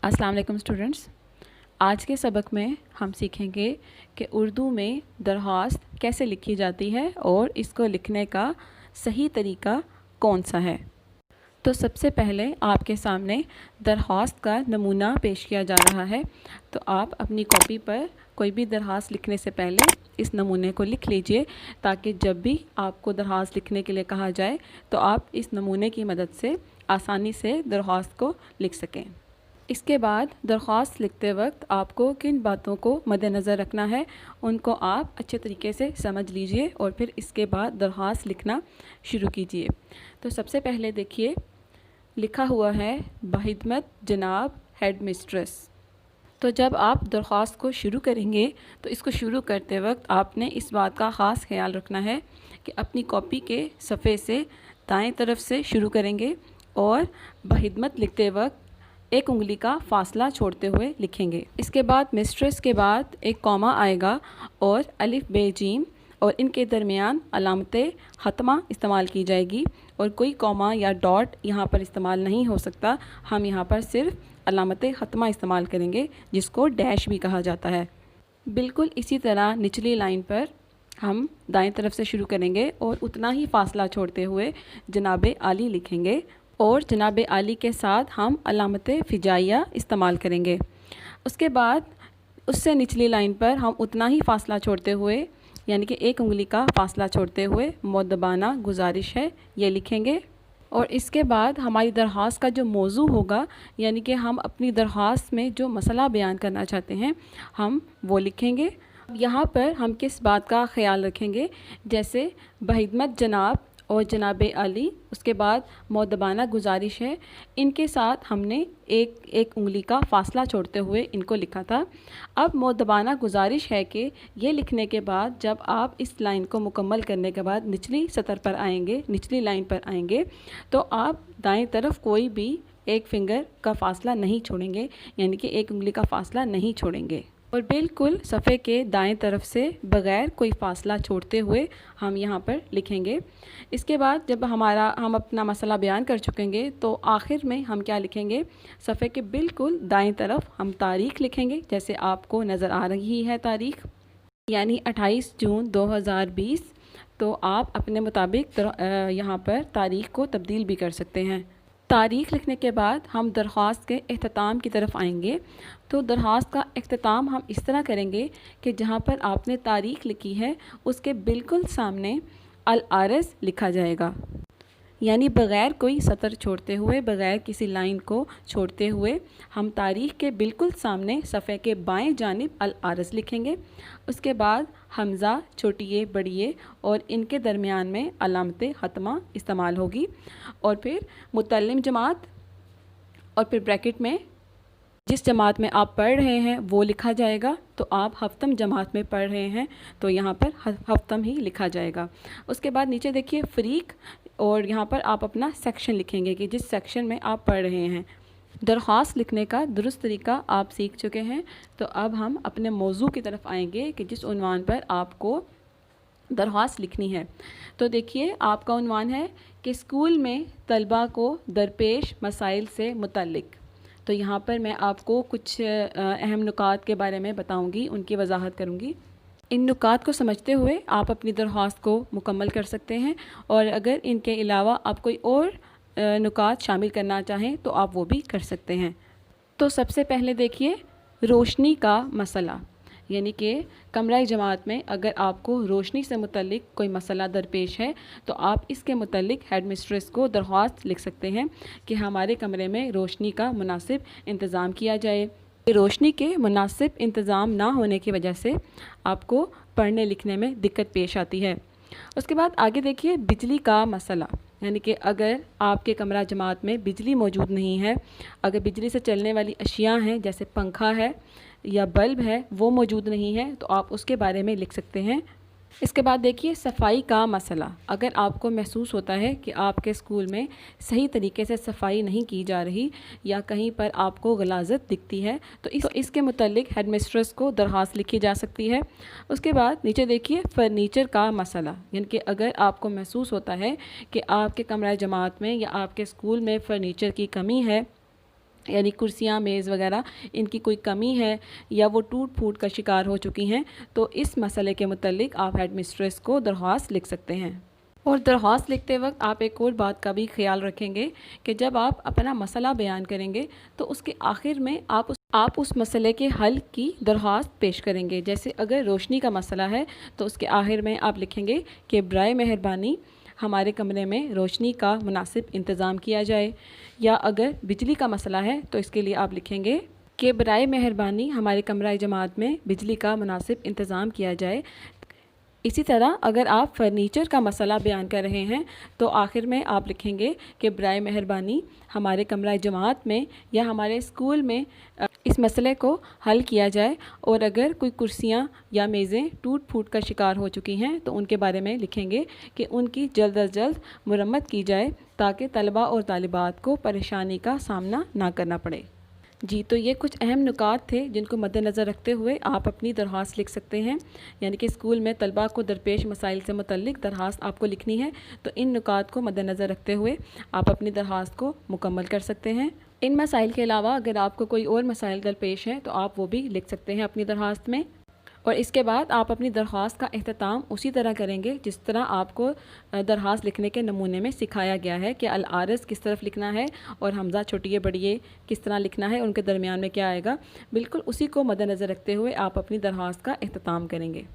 अस्सलाम वालेकुम स्टूडेंट्स। आज के सबक में हम सीखेंगे कि उर्दू में दरख्वास्त कैसे लिखी जाती है और इसको लिखने का सही तरीका कौन सा है। तो सबसे पहले आपके सामने दरख्वास्त का नमूना पेश किया जा रहा है। तो आप अपनी कॉपी पर कोई भी दरख्वास्त लिखने से पहले इस नमूने को लिख लीजिए, ताकि जब भी आपको दरख्वास्त लिखने के लिए कहा जाए तो आप इस नमूने की मदद से आसानी से दरख्वास्त को लिख सकें। इसके बाद दरख्वास्त लिखते वक्त आपको किन बातों को मद्देनज़र रखना है उनको आप अच्छे तरीके से समझ लीजिए और फिर इसके बाद दरख्वास्त लिखना शुरू कीजिए। तो सबसे पहले देखिए, लिखा हुआ है बहिदमत जनाब हेड मिस्ट्रेस। तो जब आप दरख्वास्त को शुरू करेंगे तो इसको शुरू करते वक्त आपने इस बात का ख़ास ख्याल रखना है कि अपनी कॉपी के सफ़े से दाएं तरफ से शुरू करेंगे और बहिदमत लिखते वक्त एक उंगली का फ़ासला छोड़ते हुए लिखेंगे। इसके बाद मिस्ट्रेस के बाद एक कॉमा आएगा और अलिफ बे जीम और इनके दरमियान अलामते ख़त्मा इस्तेमाल की जाएगी और कोई कॉमा या डॉट यहाँ पर इस्तेमाल नहीं हो सकता। हम यहाँ पर सिर्फ अलामते ख़त्मा इस्तेमाल करेंगे, जिसको डैश भी कहा जाता है। बिल्कुल इसी तरह निचली लाइन पर हम दाएं तरफ से शुरू करेंगे और उतना ही फ़ासला छोड़ते हुए जनाब आली लिखेंगे और जनाब आली के साथ हम अलामत फ़िजाइया इस्तेमाल करेंगे। उसके बाद उससे निचली लाइन पर हम उतना ही फ़ासला छोड़ते हुए, यानी कि एक उंगली का फ़ासला छोड़ते हुए मुअद्दबाना गुजारिश है ये लिखेंगे। और इसके बाद हमारी दरख्वास्त का जो मौजू होगा, यानी कि हम अपनी दरख्वास्त में जो मसला बयान करना चाहते हैं हम वो लिखेंगे। यहाँ पर हम किस बात का ख़याल रखेंगे, जैसे बहिदमत जनाब और जनाब आली, उसके बाद मुअद्दबाना गुजारिश है, इनके साथ हमने एक उंगली का फ़ासला छोड़ते हुए इनको लिखा था। अब मुअद्दबाना गुजारिश है कि ये लिखने के बाद जब आप इस लाइन को मुकम्मल करने के बाद निचली सतर पर आएंगे, निचली लाइन पर आएंगे, तो आप दाएं तरफ कोई भी एक फिंगर का फ़ासला नहीं छोड़ेंगे, यानी कि एक उंगली का फ़ासला नहीं छोड़ेंगे और बिल्कुल सफ़े के दाएं तरफ से बग़ैर कोई फ़ासला छोड़ते हुए हम यहाँ पर लिखेंगे। इसके बाद जब हम अपना मसला बयान कर चुकेंगे तो आखिर में हम क्या लिखेंगे, सफ़े के बिल्कुल दाएं तरफ हम तारीख़ लिखेंगे, जैसे आपको नज़र आ रही है तारीख़, यानी 28 जून 2020। तो आप अपने मुताबिक यहाँ पर तारीख़ को तब्दील भी कर सकते हैं। तारीख़ लिखने के बाद हम दरख्वास्त के इख्तिताम की तरफ आएंगे। तो दरख्वास्त का इख्तिताम हम इस तरह करेंगे कि जहाँ पर आपने तारीख़ लिखी है उसके बिल्कुल सामने अल आरज़ लिखा जाएगा, यानी बग़ैर कोई सतर छोड़ते हुए, बग़ैर किसी लाइन को छोड़ते हुए हम तारीख़ के बिल्कुल सामने सफ़े के बाएं जानिब अल आरज़ लिखेंगे। उसके बाद हमज़ा, छोटी ए, बड़ी ए और इनके दरमियान में अलामत ख़त्मा इस्तेमाल होगी और फिर मुतल्लिम जमात और फिर ब्रैकेट में जिस जमात में आप पढ़ रहे हैं वो लिखा जाएगा। तो आप हफ्तम जमात में पढ़ रहे हैं तो यहाँ पर हफ्तम ही लिखा जाएगा। उसके बाद नीचे देखिए फ़रीक, और यहाँ पर आप अपना सेक्शन लिखेंगे कि जिस सेक्शन में आप पढ़ रहे हैं। दरख्वास्त लिखने का दुरुस्त तरीका आप सीख चुके हैं। तो अब हम अपने मौजू की तरफ आएंगे कि जिस उन्वान पर आपको दरख्वास्त लिखनी है। तो देखिए, आपका उन्वान है कि स्कूल में तलबा को दरपेश मसाइल से मुतल्लिक़। तो यहाँ पर मैं आपको कुछ अहम नुकात के बारे में बताऊँगी, उनकी वजाहत करूँगी। इन नुकात को समझते हुए आप अपनी दरख्वास्त को मुकम्मल कर सकते हैं, और अगर इनके अलावा आप कोई और नुकात शामिल करना चाहें तो आप वो भी कर सकते हैं। तो सबसे पहले देखिए, रोशनी का मसला, यानी कि कमरा जमात में अगर आपको रोशनी से मुतल्लिक़ कोई मसला दरपेश है तो आप इसके मुतल्लिक़ हेड मिस्ट्रेस को दरख्वास्त लिख सकते हैं कि हमारे कमरे में रोशनी का मुनासिब इंतज़ाम किया जाए। रोशनी के मुनासिब इंतज़ाम ना होने की वजह से आपको पढ़ने लिखने में दिक्कत पेश आती है। उसके बाद आगे देखिए, बिजली का मसला, यानी कि अगर आपके कमरा जमात में बिजली मौजूद नहीं है, अगर बिजली से चलने वाली अशिया हैं जैसे पंखा है या बल्ब है वो मौजूद नहीं है तो आप उसके बारे में लिख सकते हैं। इसके बाद देखिए, सफाई का मसला, अगर आपको महसूस होता है कि आपके स्कूल में सही तरीके से सफाई नहीं की जा रही या कहीं पर आपको गलाजत दिखती है तो इसके मुतल्लिक़ हेड मिस्ट्रेस को दरख्वास्त लिखी जा सकती है। उसके बाद नीचे देखिए, फ़र्नीचर का मसला, यानी कि अगर आपको महसूस होता है कि आपके कमरा जमात में या आपके स्कूल में फ़र्नीचर की कमी है यानी कुर्सियाँ, मेज़ वगैरह इनकी कोई कमी है या वो टूट फूट का शिकार हो चुकी हैं, तो इस मसले के मुतल्लिक आप हेड मिस्ट्रेस को दरख्वास्त लिख सकते हैं। और दरख्वास्त लिखते वक्त आप एक और बात का भी ख्याल रखेंगे कि जब आप अपना मसला बयान करेंगे तो उसके आखिर में आप उस मसले के हल की दरख्वास्त पेश करेंगे। जैसे अगर रोशनी का मसला है तो उसके आखिर में आप लिखेंगे कि बराए मेहरबानी हमारे कमरे में रोशनी का मुनासिब इंतज़ाम किया जाए। या अगर बिजली का मसला है तो इसके लिए आप लिखेंगे कि बराए मेहरबानी हमारे कमरा जमात में बिजली का मुनासिब इंतज़ाम किया जाए। इसी तरह अगर आप फ़र्नीचर का मसला बयान कर रहे हैं तो आखिर में आप लिखेंगे कि बराए मेहरबानी हमारे कमरा जमात में या हमारे स्कूल में इस मसले को हल किया जाए। और अगर कोई कुर्सियाँ या मेज़ें टूट फूट का शिकार हो चुकी हैं तो उनके बारे में लिखेंगे कि उनकी जल्द अज जल्द मुरम्मत की जाए ताकि तलबा और तालिबात को परेशानी का सामना ना करना पड़े। जी, तो ये कुछ अहम नुकात थे जिनको मद्देनज़र रखते हुए आप अपनी दरख्वास्त लिख सकते हैं। यानी कि स्कूल में तलबा को दरपेश मसाइल से मुतल्लिक दरख्वास्त आपको लिखनी है, तो इन नुकात को मद्देनज़र रखते हुए आप अपनी दरख्वास्त को मुकम्मल कर सकते हैं। इन मसाइल के अलावा अगर आपको कोई और मसाइल दरपेश हैं तो आप वो भी लिख सकते हैं अपनी दरख्वास्त में। और इसके बाद आप अपनी दरख्वास्त का इख्तिताम उसी तरह करेंगे जिस तरह आपको दरख्वास्त लिखने के नमूने में सिखाया गया है कि अल आरज़ किस तरफ लिखना है और हमज़ा छोटिए बड़िए किस तरह लिखना है, उनके दरमियान में क्या आएगा। बिल्कुल उसी को मद्देनज़र रखते हुए आप अपनी दरख्वास्त का इख्तिताम करेंगे।